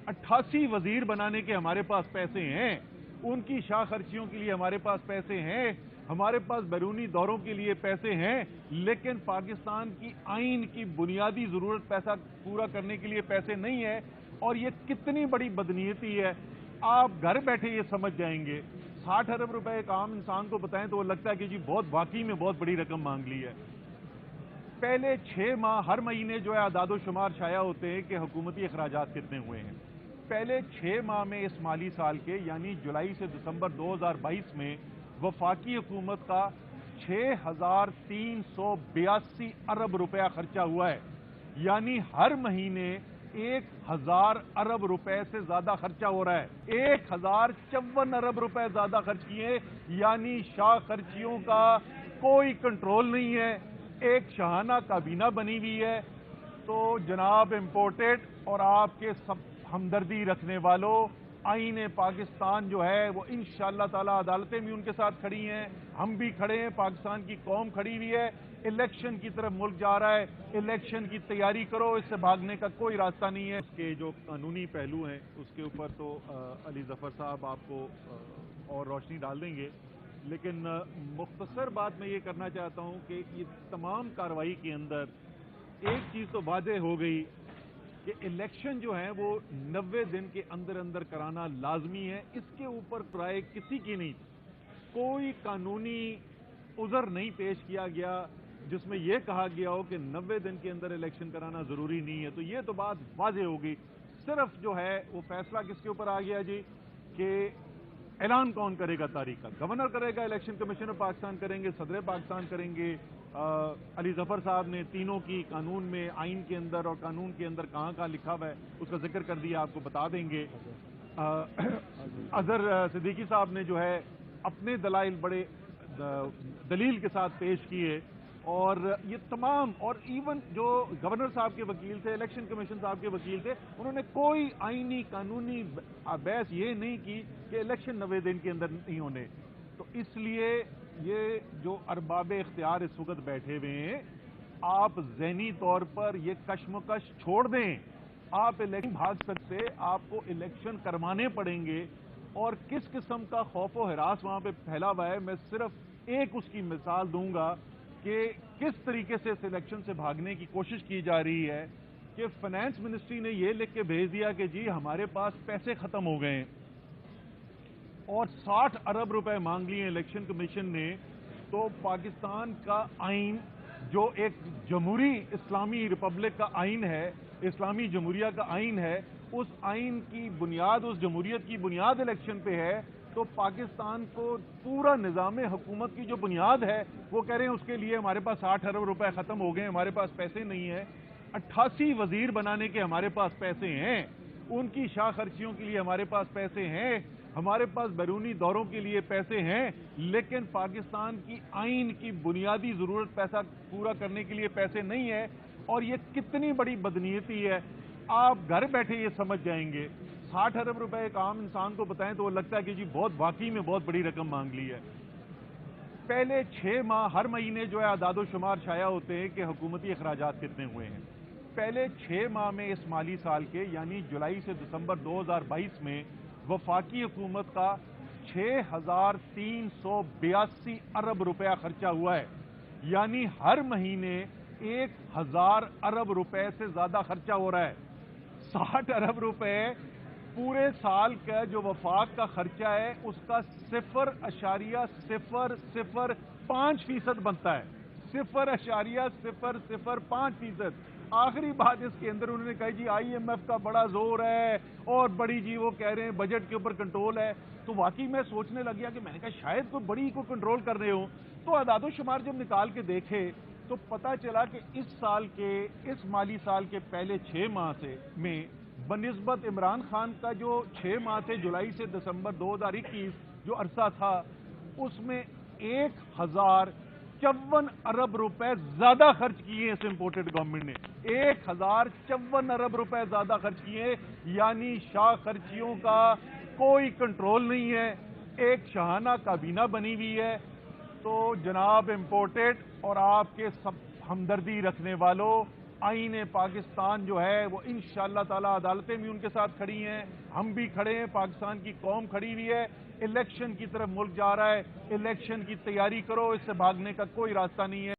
88 वजीर बनाने के हमारे पास पैसे हैं, उनकी शाह खर्चियों के लिए हमारे पास पैसे हैं, हमारे पास बैरूनी दौरों के लिए पैसे हैं, लेकिन पाकिस्तान की आइन की बुनियादी जरूरत पैसा पूरा करने के लिए पैसे नहीं है। और ये कितनी बड़ी बदनीयती है, आप घर बैठे ये समझ जाएंगे। 60 अरब रुपए एक आम इंसान को बताएं तो वो लगता है कि जी बहुत वाकई में बहुत बड़ी रकम मांग ली है। पहले 6 माह हर महीने जो है आदादो शुमार शाया होते हैं कि हुकूमती अखराजात कितने हुए हैं। पहले 6 माह में इस माली साल के यानी जुलाई से दिसंबर 2022 में वफाकी हुकूमत का 6,382 अरब रुपया खर्चा हुआ है, यानी हर महीने 1,000 अरब रुपए से ज्यादा खर्चा हो रहा है। 1,054 अरब रुपए ज्यादा खर्च किए, यानी शाह खर्चियों का कोई कंट्रोल नहीं है। एक शाहाना काबीना बनी हुई है। तो जनाब इम्पोर्टेड और आपके सब हमदर्दी रखने वालों, आईन पाकिस्तान जो है वो इंशाअल्लाह ताला अदालतें भी उनके साथ खड़ी हैं, हम भी खड़े हैं, पाकिस्तान की कौम खड़ी हुई है। इलेक्शन की तरफ मुल्क जा रहा है, इलेक्शन की तैयारी करो, इससे भागने का कोई रास्ता नहीं है। इसके जो कानूनी पहलू हैं उसके ऊपर तो अली जफर साहब आपको और रोशनी डाल देंगे, लेकिन मुख्तसर बात मैं ये करना चाहता हूँ कि ये तमाम कार्रवाई के अंदर एक चीज़ तो वाज़ेह हो गई कि इलेक्शन जो है वो 90 दिन के अंदर अंदर कराना लाजमी है। इसके ऊपर राय किसी की नहीं, कोई कानूनी उज़र नहीं पेश किया गया जिसमें यह कहा गया हो कि 90 दिन के अंदर इलेक्शन कराना जरूरी नहीं है। तो ये तो बात वाज़ेह होगी। सिर्फ जो है वो फैसला किसके ऊपर आ गया जी कि ऐलान कौन करेगा तारीख का। गवर्नर करेगा, इलेक्शन कमीशन ऑफ पाकिस्तान करेंगे, सदर पाकिस्तान करेंगे। अली जफर साहब ने तीनों की कानून में, आइन के अंदर और कानून के अंदर कहाँ कहाँ लिखा हुआ है उसका जिक्र कर दिया, आपको बता देंगे। अजहर सिद्दीकी साहब ने जो है अपने दलाइल बड़े दलील के साथ पेश किए, और ये तमाम, और इवन जो गवर्नर साहब के वकील थे, इलेक्शन कमीशन साहब के वकील थे, उन्होंने कोई आईनी कानूनी बहस ये नहीं की कि इलेक्शन 90 दिन के अंदर नहीं होने। तो इसलिए ये जो अरबाब इख्तियार इस वक्त बैठे हुए हैं, आप ज़हनी तौर पर ये कश्मकश छोड़ दें। आप इलेक्शन भाग सकते, आपको इलेक्शन करवाने पड़ेंगे। और किस किस्म का खौफ व हिरास वहां पे फैला हुआ है, मैं सिर्फ एक उसकी मिसाल दूंगा कि किस तरीके से इस इलेक्शन से भागने की कोशिश की जा रही है कि फाइनेंस मिनिस्ट्री ने यह लिख के भेज दिया कि जी हमारे पास पैसे खत्म हो गए हैं, और 60 अरब रुपए मांग लिए इलेक्शन कमीशन ने। तो पाकिस्तान का आइन जो एक जमहूरी इस्लामी रिपब्लिक का आइन है, इस्लामी जमहूरिया का आइन है, उस आइन की बुनियाद, उस जमहूरियत की बुनियाद इलेक्शन पे है। तो पाकिस्तान को पूरा निज़ाम हुकूमत की जो बुनियाद है वो कह रहे हैं उसके लिए हमारे पास 60 अरब रुपए खत्म हो गए, हमारे पास पैसे नहीं है। 88 वजीर बनाने के हमारे पास पैसे हैं, उनकी शाह खर्चियों के लिए हमारे पास पैसे हैं, हमारे पास बैरूनी दौरों के लिए पैसे हैं, लेकिन पाकिस्तान की आइन की बुनियादी जरूरत पैसा पूरा करने के लिए पैसे नहीं है। और ये कितनी बड़ी बदनीयती है, आप घर बैठे ये समझ जाएंगे। 60 अरब रुपए एक आम इंसान को बताएं तो वो लगता है कि जी बहुत वाकई में बहुत बड़ी रकम मांग ली है। पहले 6 माह हर महीने जो है आदादो शुमार शाया होते हैं कि हुकूमती अखराजात कितने हुए हैं। पहले 6 माह में इस माली साल के यानी जुलाई से दिसंबर 2022 में वफाकी हुकूमत का 6,382 अरब रुपया खर्चा हुआ है, यानी हर महीने 1,000 अरब रुपए से ज्यादा खर्चा हो रहा है। 60 अरब रुपए पूरे साल का जो वफाक का खर्चा है उसका 0.005% बनता है। 0.005%। आखिरी बात इसके अंदर उन्होंने कहा जी IMF का बड़ा जोर है, और बड़ी जी वो कह रहे हैं बजट के ऊपर कंट्रोल है। तो वाकई मैं सोचने लग गया कि मैंने कहा शायद कोई बड़ी को कंट्रोल कर रहे हो। तो आदादो शुमार जब निकाल के देखे तो पता चला कि इस साल के, इस माली साल के पहले 6 माह से में बनिस्बत इमरान खान का जो 6 माह थे जुलाई से दिसंबर 2021 जो अरसा था, उसमें 1,054 अरब रुपए ज्यादा खर्च किए इस इंपोर्टेड गवर्नमेंट ने। 1,054 अरब रुपए ज्यादा खर्च किए, यानी शाह खर्चियों का कोई कंट्रोल नहीं है। एक शाहाना काबीना बनी हुई है। तो जनाब इम्पोर्टेड और आपके सब हमदर्दी रखने वालों, आईन पाकिस्तान जो है वो इंशाअल्लाह ताला अदालतें भी उनके साथ खड़ी हैं, हम भी खड़े हैं, पाकिस्तान की कौम खड़ी हुई है। इलेक्शन की तरफ मुल्क जा रहा है, इलेक्शन की तैयारी करो, इससे भागने का कोई रास्ता नहीं है।